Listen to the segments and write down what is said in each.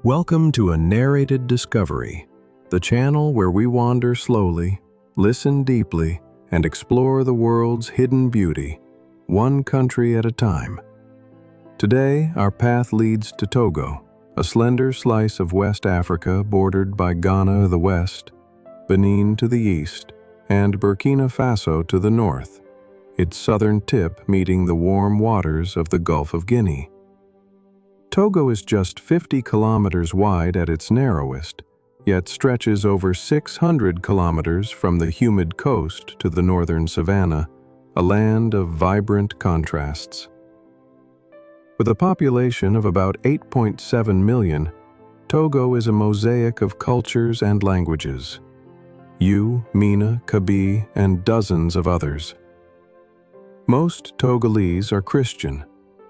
Welcome to a narrated discovery, the channel where we wander slowly, listen deeply, and explore the world's hidden beauty, one country at a time. Today, our path leads to Togo, a slender slice of West Africa bordered by Ghana to the west, Benin to the east, and Burkina Faso to the north, its southern tip meeting the warm waters of the Gulf of Guinea. Togo is just 50 kilometers wide at its narrowest, yet stretches over 600 kilometers from the humid coast to the northern savanna, a land of vibrant contrasts. With a population of about 8.7 million, Togo is a mosaic of cultures and languages. You, Mina, Kabi, and dozens of others. Most Togolese are Christian.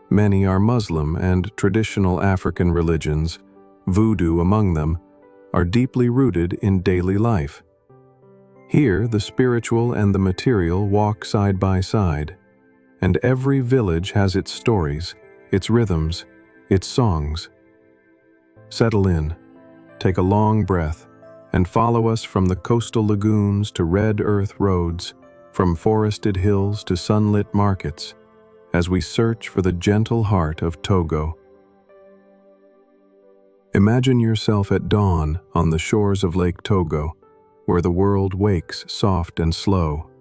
Many are Muslim, and traditional African religions, voodoo among them, are deeply rooted in daily life. Here, the spiritual and the material walk side by side, and every village has its stories, its rhythms, its songs. Settle in, take a long breath, and follow us from the coastal lagoons to red earth roads, from forested hills to sunlit markets, as we search for the gentle heart of Togo. Imagine yourself at dawn on the shores of Lake Togo, where the world wakes soft and slow.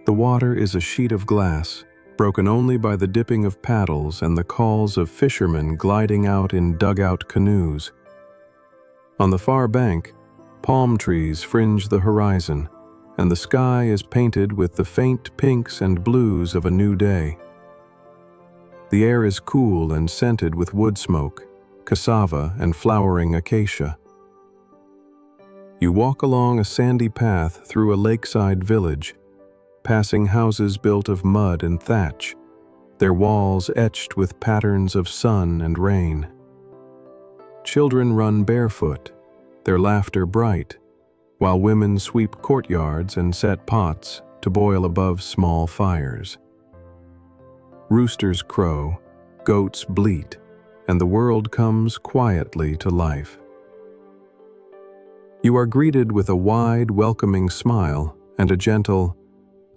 The water is a sheet of glass, broken only by the dipping of paddles and the calls of fishermen gliding out in dugout canoes. On the far bank, palm trees fringe the horizon, and the sky is painted with the faint pinks and blues of a new day. The air is cool and scented with wood smoke, cassava, and flowering acacia. You walk along a sandy path through a lakeside village, passing houses built of mud and thatch, their walls etched with patterns of sun and rain. Children run barefoot, their laughter bright, while women sweep courtyards and set pots to boil above small fires. Roosters crow, goats bleat, and the world comes quietly to life. You are greeted with a wide, welcoming smile and a gentle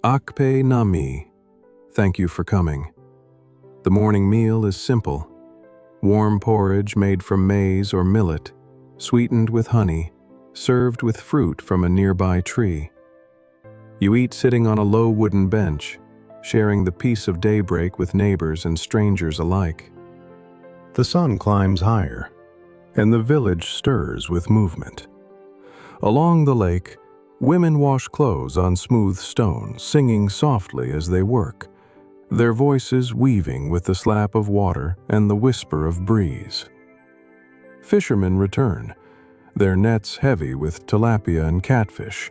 "Akpe Nami," thank you for coming. The morning meal is simple: warm porridge made from maize or millet, sweetened with honey, served with fruit from a nearby tree. You eat sitting on a low wooden bench, sharing the peace of daybreak with neighbors and strangers alike. The sun climbs higher, and the village stirs with movement. Along the lake, women wash clothes on smooth stone, singing softly as they work, their voices weaving with the slap of water and the whisper of breeze. Fishermen return, their nets heavy with tilapia and catfish.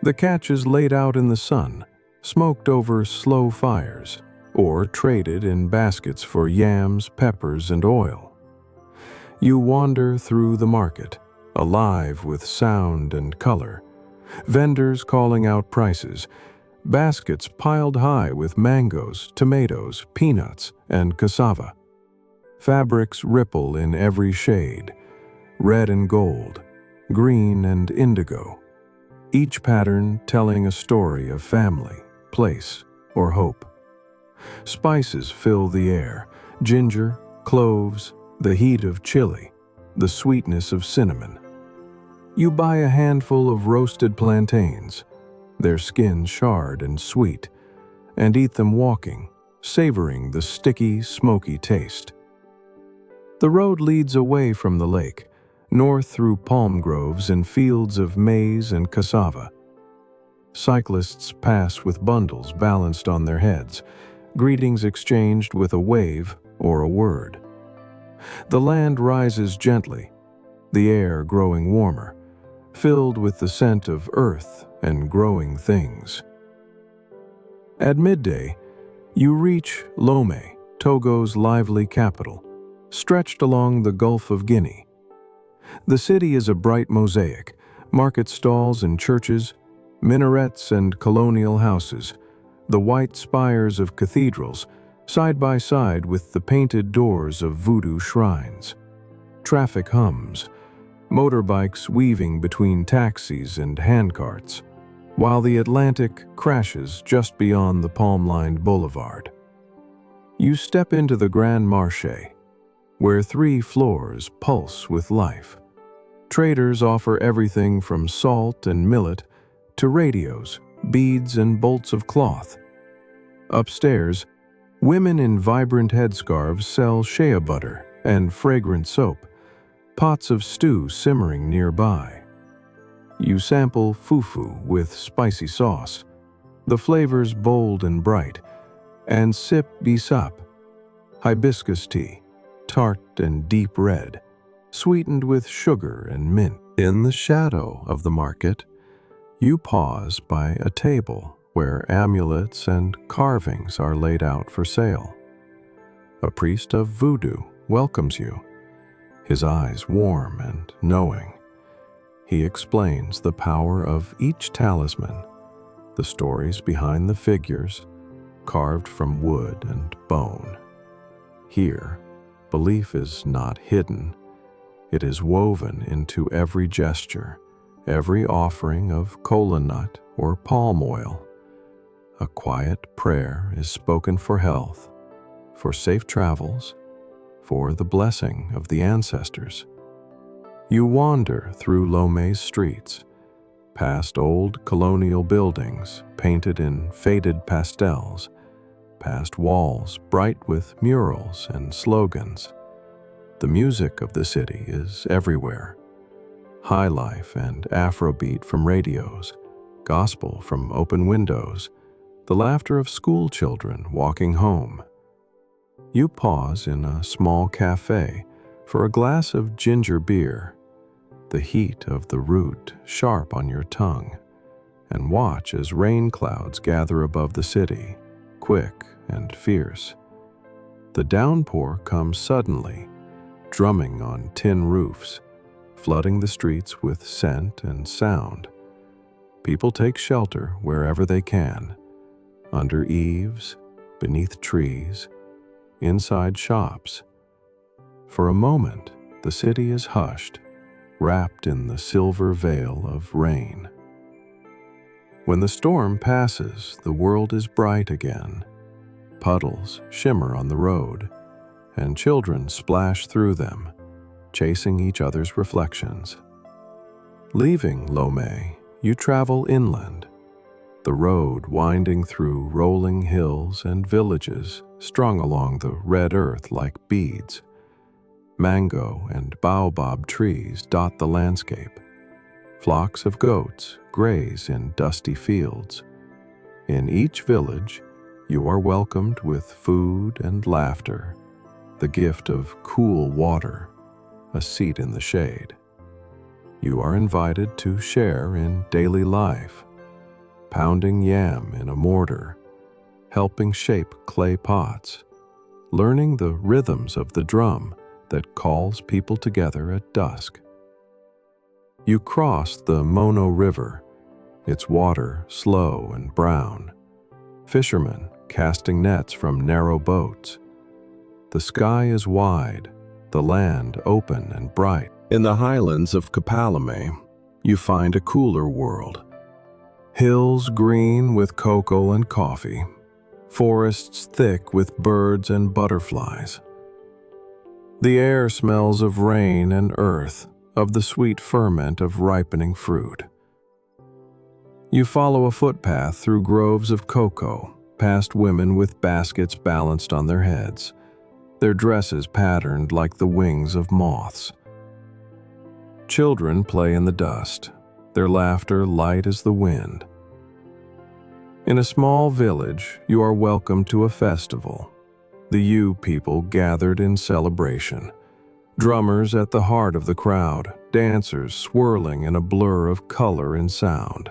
The catch is laid out in the sun, smoked over slow fires, or traded in baskets for yams, peppers, and oil. You wander through the market, alive with sound and color, vendors calling out prices, baskets piled high with mangoes, tomatoes, peanuts, and cassava. Fabrics ripple in every shade, red and gold, green and indigo, each pattern telling a story of family, place, or hope. Spices fill the air: ginger, cloves, the heat of chili, the sweetness of cinnamon. You buy a handful of roasted plantains, their skins charred and sweet, and eat them walking, savoring the sticky, smoky taste. The road leads away from the lake, north through palm groves and fields of maize and cassava. Cyclists pass with bundles balanced on their heads, greetings exchanged with a wave or a word. The land rises gently, the air growing warmer, filled with the scent of earth and growing things. At midday, you reach Lomé, Togo's lively capital, stretched along the Gulf of Guinea. The city is a bright mosaic: market stalls and churches, minarets and colonial houses, the white spires of cathedrals, side by side with the painted doors of voodoo shrines. Traffic hums, motorbikes weaving between taxis and handcarts, while the Atlantic crashes just beyond the palm-lined boulevard. You step into the Grand Marché, where 3 floors pulse with life. Traders offer everything from salt and millet to radios, beads, and bolts of cloth. Upstairs, women in vibrant headscarves sell shea butter and fragrant soap, pots of stew simmering nearby. You sample fufu with spicy sauce, the flavors bold and bright, and sip bisap, hibiscus tea, tart and deep red, sweetened with sugar and mint. In the shadow of the market, you pause by a table where amulets and carvings are laid out for sale. A priest of voodoo welcomes you, his eyes warm and knowing. He explains the power of each talisman, the stories behind the figures, carved from wood and bone. Here, belief is not hidden. It is woven into every gesture, every offering of kola nut or palm oil. A quiet prayer is spoken for health, for safe travels, for the blessing of the ancestors. You wander through Lomé's streets, past old colonial buildings painted in faded pastels, past walls bright with murals and slogans. The music of the city is everywhere. High life and Afrobeat from radios, gospel from open windows, the laughter of school children walking home. You pause in a small cafe for a glass of ginger beer, the heat of the root sharp on your tongue, and watch as rain clouds gather above the city, quick and fierce. The downpour comes suddenly, drumming on tin roofs, flooding the streets with scent and sound. People take shelter wherever they can, under eaves, beneath trees, inside shops. For a moment, the city is hushed, wrapped in the silver veil of rain. When the storm passes, the world is bright again. Puddles shimmer on the road, and children splash through them, chasing each other's reflections. Leaving Lomé, you travel inland, the road winding through rolling hills and villages strung along the red earth like beads. Mango and baobab trees dot the landscape. Flocks of goats graze in dusty fields. In each village, you are welcomed with food and laughter, the gift of cool water, a seat in the shade. You are invited to share in daily life, pounding yam in a mortar, helping shape clay pots, learning the rhythms of the drum that calls people together at dusk. You cross the Mono River, its water slow and brown, fishermen casting nets from narrow boats. The sky is wide, the land open and bright. In the highlands of Kapalame, you find a cooler world. Hills green with cocoa and coffee, forests thick with birds and butterflies. The air smells of rain and earth, of the sweet ferment of ripening fruit. You follow a footpath through groves of cocoa, past women with baskets balanced on their heads, their dresses patterned like the wings of moths. Children play in the dust, their laughter light as the wind. In a small village, you are welcomed to a festival. The Yu people gathered in celebration. Drummers at the heart of the crowd, dancers swirling in a blur of color and sound.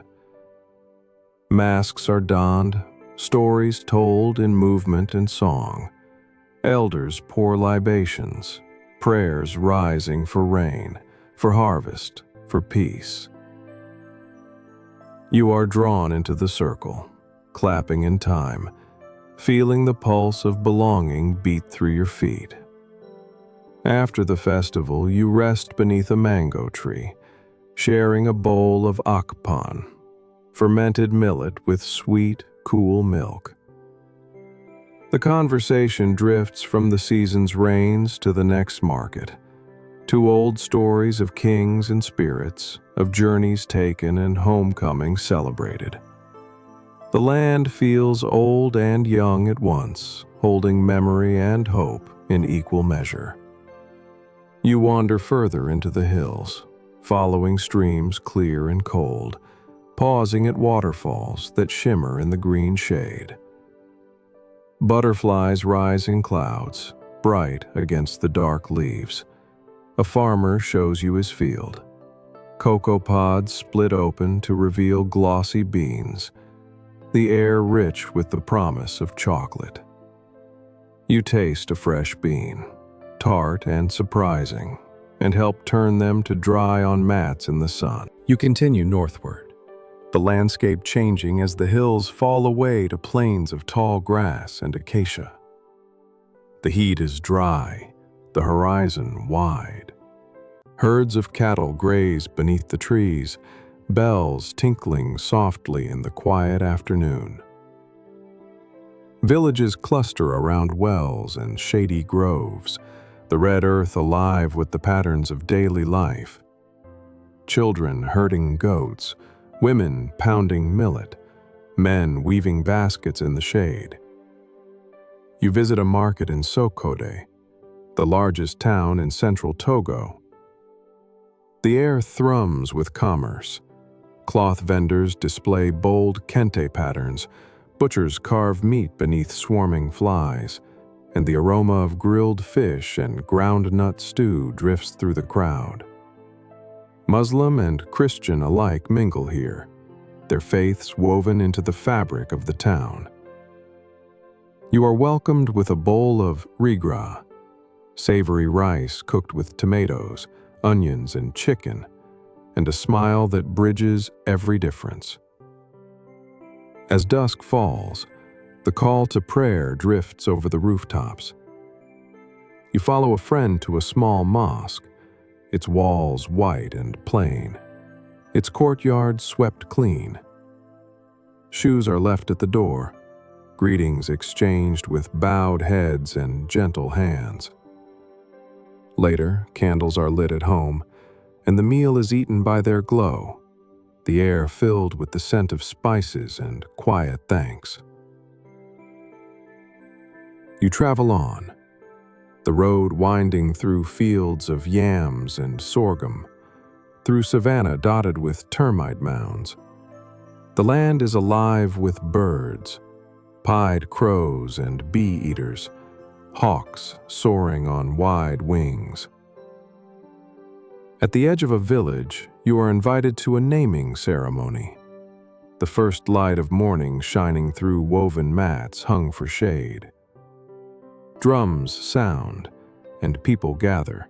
Masks are donned, stories told in movement and song. Elders pour libations, prayers rising for rain, for harvest, for peace. You are drawn into the circle, clapping in time, feeling the pulse of belonging beat through your feet. After the festival, you rest beneath a mango tree, sharing a bowl of akpan, fermented millet with sweet, cool milk. The conversation drifts from the season's rains to the next market, to old stories of kings and spirits, of journeys taken and homecomings celebrated. The land feels old and young at once, holding memory and hope in equal measure. You wander further into the hills, following streams clear and cold, pausing at waterfalls that shimmer in the green shade. Butterflies rise in clouds, bright against the dark leaves. A farmer shows you his field. Cocoa pods split open to reveal glossy beans, the air rich with the promise of chocolate. You taste a fresh bean, tart and surprising, and help turn them to dry on mats in the sun. You continue northward, the landscape changing as the hills fall away to plains of tall grass and acacia. The heat is dry, the horizon wide. Herds of cattle graze beneath the trees, bells tinkling softly in the quiet afternoon. Villages cluster around wells and shady groves, the red earth alive with the patterns of daily life. Children herding goats, women pounding millet, men weaving baskets in the shade. You visit a market in Sokode, the largest town in central Togo. The air thrums with commerce. Cloth vendors display bold kente patterns, butchers carve meat beneath swarming flies, and the aroma of grilled fish and ground nut stew drifts through the crowd. Muslim and Christian alike mingle here, their faiths woven into the fabric of the town. You are welcomed with a bowl of rigra, savory rice cooked with tomatoes, onions, and chicken, and a smile that bridges every difference. As dusk falls, the call to prayer drifts over the rooftops. You follow a friend to a small mosque, its walls white and plain, its courtyard swept clean. Shoes are left at the door, greetings exchanged with bowed heads and gentle hands. Later, candles are lit at home, and the meal is eaten by their glow, the air filled with the scent of spices and quiet thanks. You travel on, the road winding through fields of yams and sorghum, through savanna dotted with termite mounds. The land is alive with birds, pied crows and bee-eaters, hawks soaring on wide wings. At the edge of a village, you are invited to a naming ceremony, the first light of morning shining through woven mats hung for shade. Drums sound, and people gather.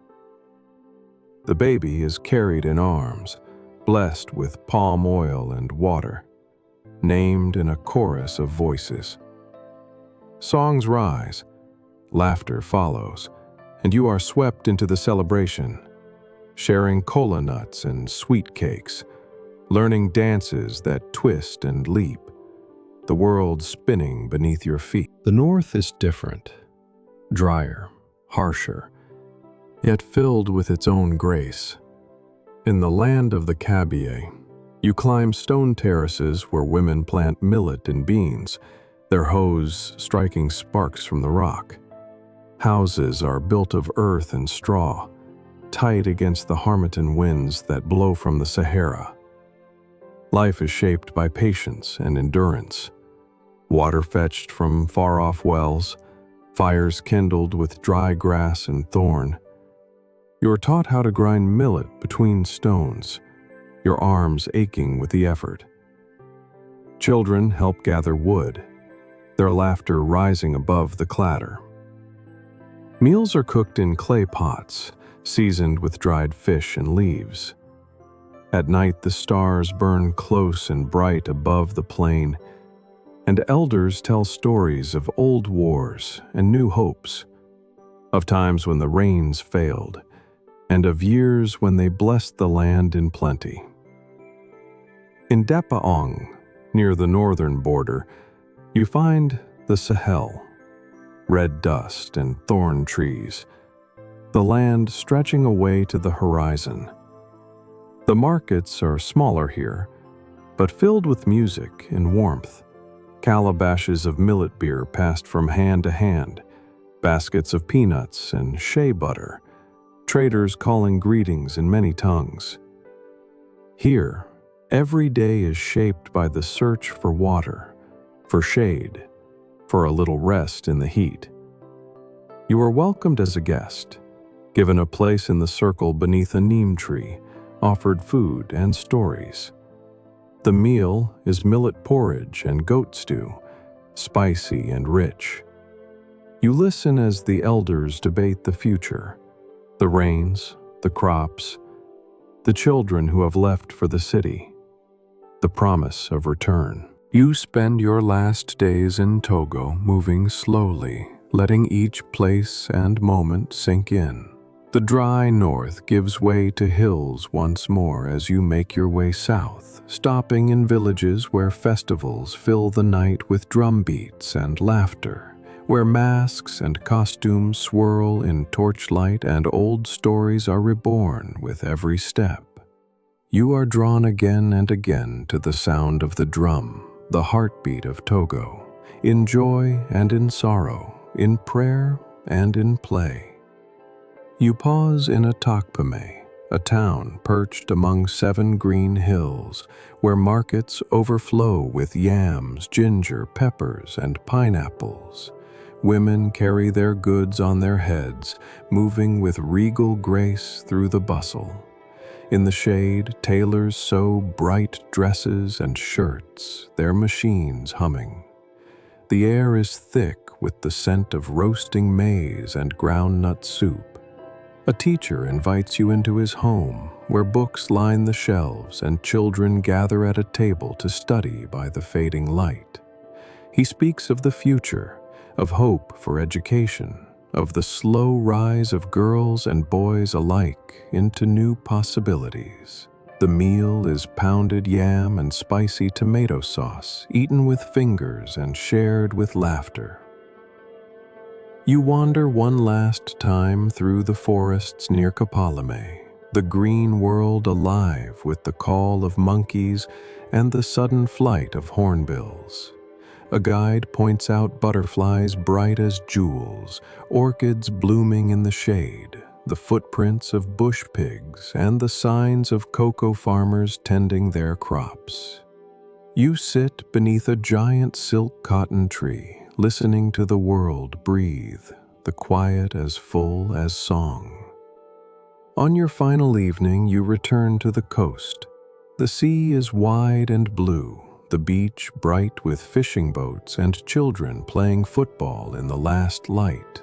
The baby is carried in arms, blessed with palm oil and water, named in a chorus of voices. Songs rise, laughter follows, and you are swept into the celebration, sharing kola nuts and sweet cakes, learning dances that twist and leap, the world spinning beneath your feet. The north is different, drier, harsher, yet filled with its own grace. In the land of the Kabylie, you climb stone terraces where women plant millet and beans, their hoes striking sparks from the rock. Houses are built of earth and straw, tight against the harmattan winds that blow from the Sahara. Life is shaped by patience and endurance. Water fetched from far-off wells, fires kindled with dry grass and thorn. You are taught how to grind millet between stones, your arms aching with the effort. Children help gather wood, their laughter rising above the clatter. Meals are cooked in clay pots, seasoned with dried fish and leaves. At night, the stars burn close and bright above the plain, and elders tell stories of old wars and new hopes. of times when the rains failed, and of years when they blessed the land in plenty. In Dapaong, near the northern border, you find the Sahel, red dust and thorn trees, the land stretching away to the horizon. The markets are smaller here, but filled with music and warmth. Calabashes of millet beer passed from hand to hand, baskets of peanuts and shea butter, traders calling greetings in many tongues. Here, every day is shaped by the search for water, for shade, for a little rest in the heat. You are welcomed as a guest, given a place in the circle beneath a neem tree, offered food and stories. The meal is millet porridge and goat stew, spicy and rich. You listen as the elders debate the future, the rains, the crops, the children who have left for the city, the promise of return. You spend your last days in Togo moving slowly, letting each place and moment sink in. The dry north gives way to hills once more as you make your way south, stopping in villages where festivals fill the night with drum beats and laughter, where masks and costumes swirl in torchlight and old stories are reborn with every step. You are drawn again and again to the sound of the drum, the heartbeat of Togo, in joy and in sorrow, in prayer and in play. You pause in Atokpame, a town perched among 7 green hills, where markets overflow with yams, ginger, peppers, and pineapples. Women carry their goods on their heads, moving with regal grace through the bustle. In the shade, tailors sew bright dresses and shirts, their machines humming. The air is thick with the scent of roasting maize and groundnut soup. A teacher invites you into his home, where books line the shelves and children gather at a table to study by the fading light. He speaks of the future, of hope for education, of the slow rise of girls and boys alike into new possibilities. The meal is pounded yam and spicy tomato sauce, eaten with fingers and shared with laughter. You wander one last time through the forests near Kapalame, the green world alive with the call of monkeys and the sudden flight of hornbills. A guide points out butterflies bright as jewels, orchids blooming in the shade, the footprints of bush pigs, and the signs of cocoa farmers tending their crops. You sit beneath a giant silk cotton tree, listening to the world breathe, the quiet as full as song. On your final evening, you return to the coast. The sea is wide and blue, the beach bright with fishing boats and children playing football in the last light.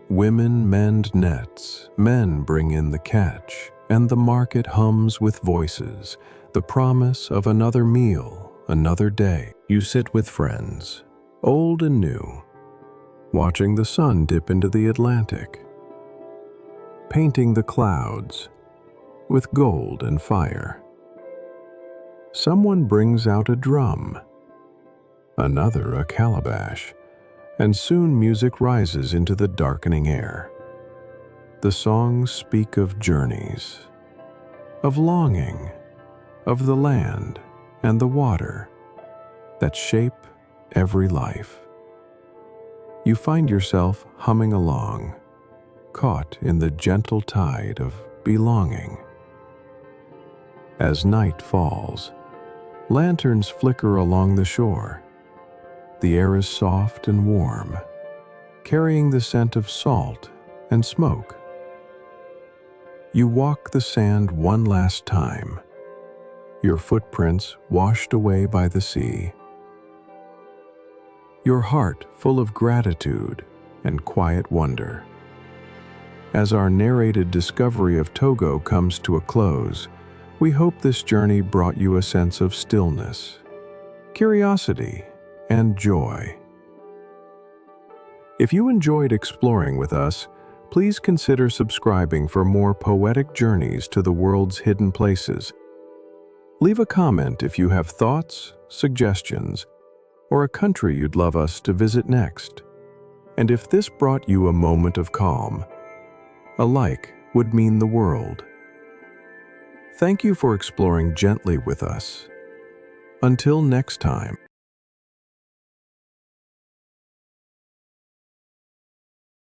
Women mend nets, men bring in the catch, and the market hums with voices, the promise of another meal, another day. You sit with friends, old and new, watching the sun dip into the Atlantic, painting the clouds with gold and fire. Someone brings out a drum, another a calabash, and soon music rises into the darkening air. The songs speak of journeys, of longing, of the land and the water that shape every life. You find yourself humming along, caught in the gentle tide of belonging. As night falls, lanterns flicker along the shore. The air is soft and warm, carrying the scent of salt and smoke. You walk the sand one last time, your footprints washed away by the sea, your heart full of gratitude and quiet wonder. As our narrated discovery of Togo comes to a close, we hope this journey brought you a sense of stillness, curiosity, and joy. If you enjoyed exploring with us, please consider subscribing for more poetic journeys to the world's hidden places. Leave a comment if you have thoughts, suggestions, or a country you'd love us to visit next. And if this brought you a moment of calm, a like would mean the world. Thank you for exploring gently with us. Until next time.